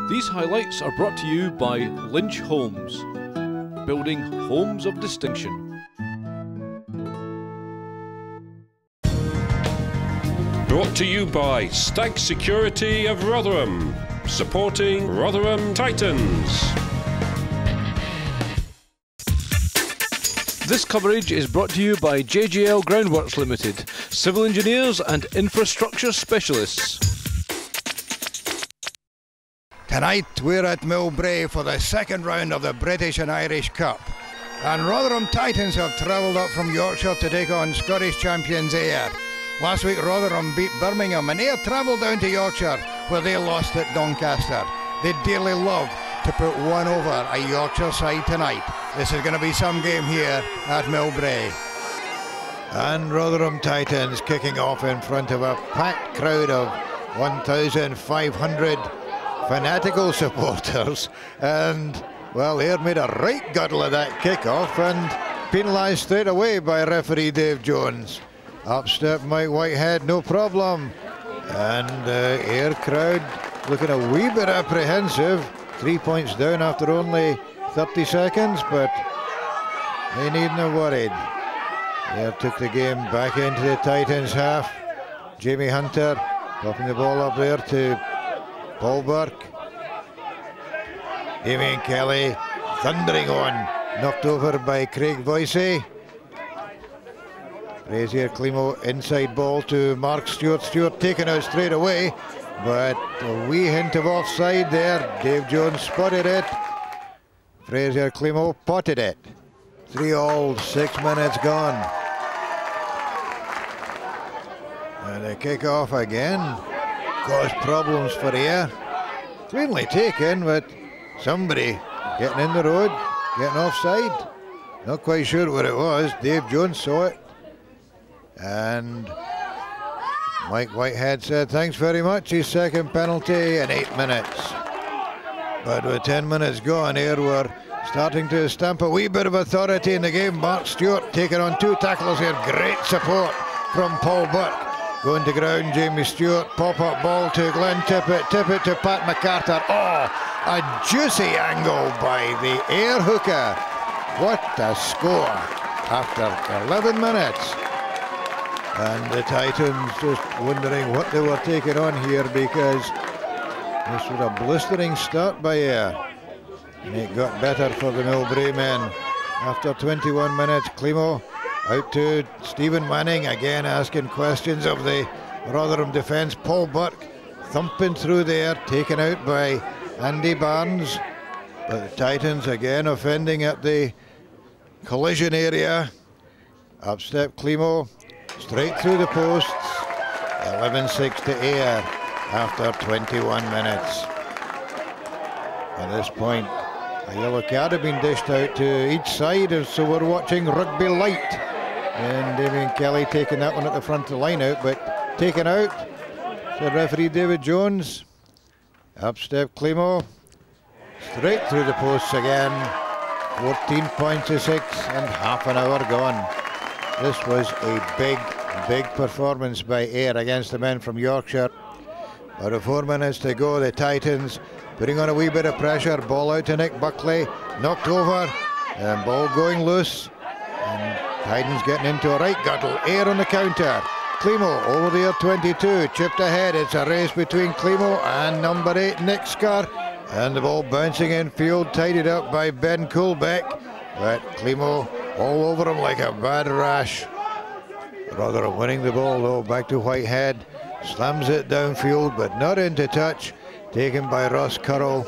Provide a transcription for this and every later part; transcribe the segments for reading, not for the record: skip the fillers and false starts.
These highlights are brought to you by Lynch Homes, building homes of distinction. Brought to you by Stag Security of Rotherham, supporting Rotherham Titans. This coverage is brought to you by JGL Groundworks Limited, civil engineers and infrastructure specialists. Tonight we're at Millbrae for the second round of the British and Irish Cup. And Rotherham Titans have travelled up from Yorkshire to take on Scottish champions Ayr. Last week Rotherham beat Birmingham and Ayr travelled down to Yorkshire where they lost at Doncaster. They dearly love to put one over a Yorkshire side tonight. This is going to be some game here at Millbrae. And Rotherham Titans kicking off in front of a packed crowd of 1,500 fanatical supporters, and well, Ayr made a right guddle of that kick-off and penalised straight away by referee Dave Jones. Up step Mike Whitehead, no problem, and Ayr crowd looking a wee bit apprehensive. 3 points down after only 30 seconds, but they needn't have worried. Ayr took the game back into the Titans half. Jamie Hunter popping the ball up there to Paul Burke. Damien Kelly thundering on, knocked over by Craig Voicey. Fraser Climo inside ball to Mark Stewart. Stewart taken out straight away, but a wee hint of offside there. Dave Jones spotted it. Fraser Climo potted it. 3-all, 6 minutes gone. And the kick off again caused problems for Ayr. Cleanly taken, but somebody getting in the road, getting offside. Not quite sure what it was. Dave Jones saw it. And Mike Whitehead said thanks very much. His second penalty in 8 minutes. But with 10 minutes gone, Ayr were starting to stamp a wee bit of authority in the game. Mark Stewart taking on 2 tackles here. Great support from Paul Burke. Going to ground, Jamie Stewart, pop-up ball to Glenn Tippett, Tippett to Pat McCarter. Oh, a juicy angle by the Ayr hooker. What a score after 11 minutes. And the Titans just wondering what they were taking on here, because this was a blistering start by Ayr. And it got better for the Millbrae men. After 21 minutes, Climo out to Stephen Manning, again asking questions of the Rotherham defence. Paul Burke thumping through there, taken out by Andy Barnes. But the Titans again offending at the collision area. Up step Climo, straight through the posts. 11-6 to Ayr after 21 minutes. At this point, a yellow card had been dished out to each side, and so we're watching rugby light. And Damien Kelly taking that one at the front of the line out, but taken out. So referee David Jones. Up step Climo. Straight through the posts again. 14 points to 6 and half an hour gone. This was a big performance by Ayr against the men from Yorkshire. Out of 4 minutes to go, the Titans putting on a wee bit of pressure. Ball out to Nick Buckley. Knocked over. And ball going loose. And Titans getting into a right guddle. Ayr on the counter. Climo over the 22, chipped ahead. It's a race between Climo and number 8 Nick Scar, and the ball bouncing in field, tidied up by Ben Coolbeck, but Climo all over him like a bad rash. Rotherham winning the ball though. Back to Whitehead, slams it downfield but not into touch, taken by Ross Currell.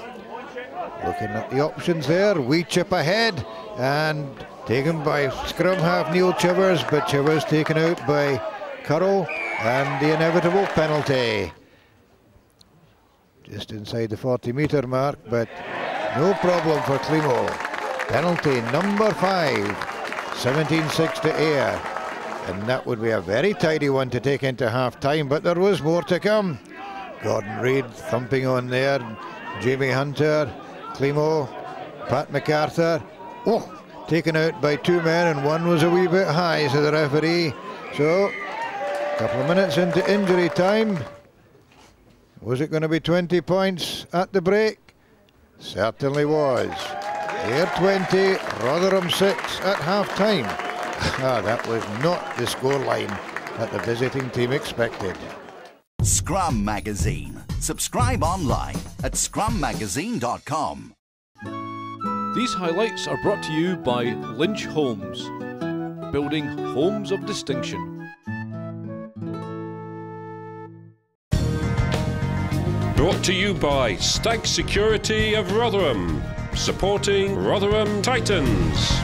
Looking at the options there. Wee chip ahead and taken by scrum half Neil Chivers, but Chivers taken out by Currell, and the inevitable penalty. Just inside the 40-metre mark, but no problem for Climo. Penalty number 5, 17-6 to Ayr. And that would be a very tidy one to take into half-time, but there was more to come. Gordon Reid thumping on there. Jamie Hunter, Climo, Pat McArthur. Oh, taken out by 2 men, and one was a wee bit high, so the referee. So, a couple of minutes into injury time. Was it going to be 20 points at the break? Certainly was. Ayr 20, Rotherham 6 at half-time. That was not the scoreline that the visiting team expected. Scrum Magazine. Subscribe online at scrummagazine.com. These highlights are brought to you by Lynch Homes, building homes of distinction. Brought to you by Stag Security of Rotherham, supporting Rotherham Titans.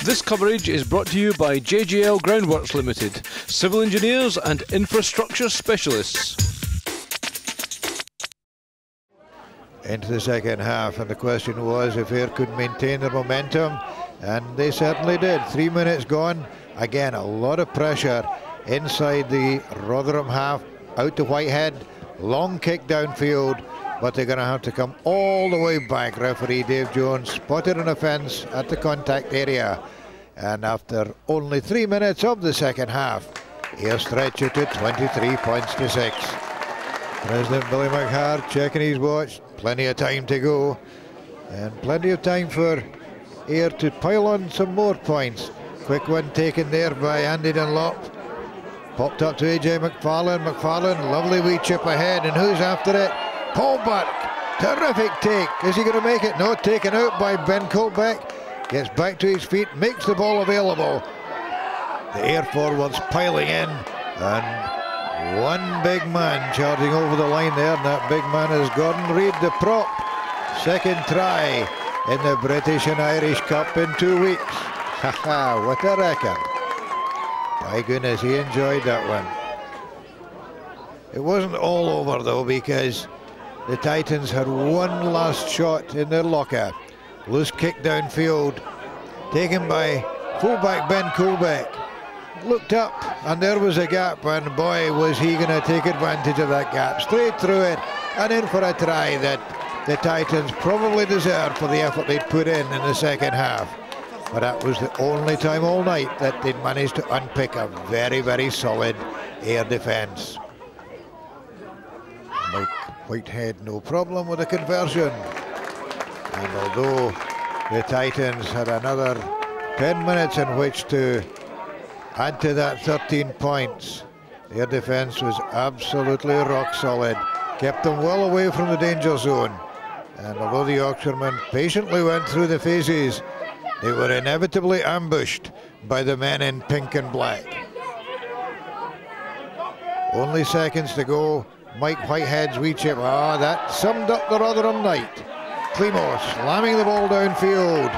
This coverage is brought to you by JGL Groundworks Limited, civil engineers and infrastructure specialists. Into the second half, and the question was if Ayr could maintain their momentum, and they certainly did. 3 minutes gone. Again, a lot of pressure inside the Rotherham half, out to Whitehead, long kick downfield, but they're going to have to come all the way back. Referee Dave Jones spotted an offence at the contact area, and after only 3 minutes of the second half, Ayr stretch it to 23 points to 6. President Billy McHarg checking his watch, plenty of time to go, and plenty of time for Ayr to pile on some more points. Quick one taken there by Andy Dunlop. Popped up to AJ McFarlane. McFarlane, lovely wee chip ahead, and who's after it? Paul Burke. Terrific take. Is he going to make it? No, taken out by Ben Colbeck. Gets back to his feet, makes the ball available. The Ayr forwards piling in, and one big man charging over the line there, and that big man is Gordon Reid, the prop. Second try in the British and Irish Cup in 2 weeks. Haha, what a record. My goodness, he enjoyed that one. It wasn't all over though, because the Titans had one last shot in their locker. Loose kick downfield, taken by fullback Ben Colbeck. Looked up, and there was a gap, and boy, was he going to take advantage of that gap. Straight through it, and in for a try that the Titans probably deserved for the effort they'd put in the second half. But that was the only time all night that they'd managed to unpick a very, very solid Ayr defence. Mike Whitehead, no problem with the conversion. And although the Titans had another 10 minutes in which to add to that 13 points, their defence was absolutely rock solid. Kept them well away from the danger zone. And although the Yorkshiremen patiently went through the phases, they were inevitably ambushed by the men in pink and black. Only seconds to go. Mike Whitehead's wee chip. That summed up the Rotherham night. Climo slamming the ball downfield.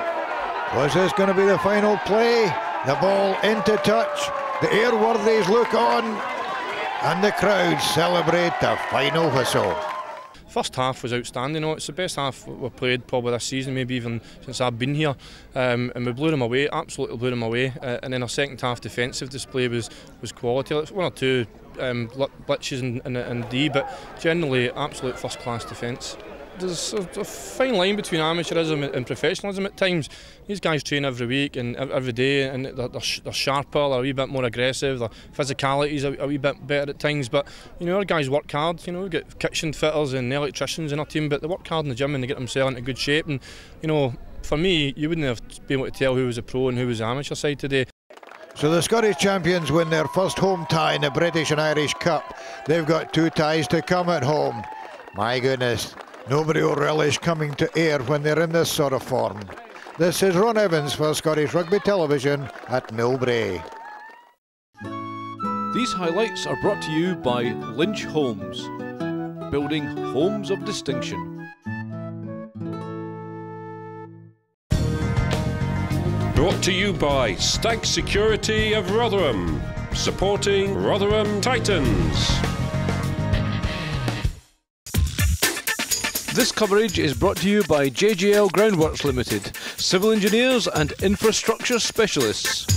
Was this going to be the final play? The ball into touch. The Airworthies look on, and the crowd celebrate the final whistle. First half was outstanding. It's the best half we've played probably this season, maybe even since I've been here. And we blew them away, absolutely blew them away. And then our second half defensive display was quality. One or two glitches in D, but generally absolute first class defence. There's a fine line between amateurism and professionalism at times. These guys train every week and every day, and they're sharper, they're a wee bit more aggressive, their physicality's a wee bit better at times. But you know, our guys work hard. You know, we get kitchen fitters and electricians in our team, but they work hard in the gym and they get themselves into good shape. And you know, for me, you wouldn't have been able to tell who was a pro and who was the amateur side today. So the Scottish champions win their first home tie in the British and Irish Cup. They've got 2 ties to come at home. My goodness. Nobody will relish coming to Ayr when they're in this sort of form. This is Ron Evans for Scottish Rugby Television at Millbrae. These highlights are brought to you by Lynch Homes, building homes of distinction. Brought to you by Stag Security of Rotherham, supporting Rotherham Titans. This coverage is brought to you by JGL Groundworks Limited, civil engineers and infrastructure specialists.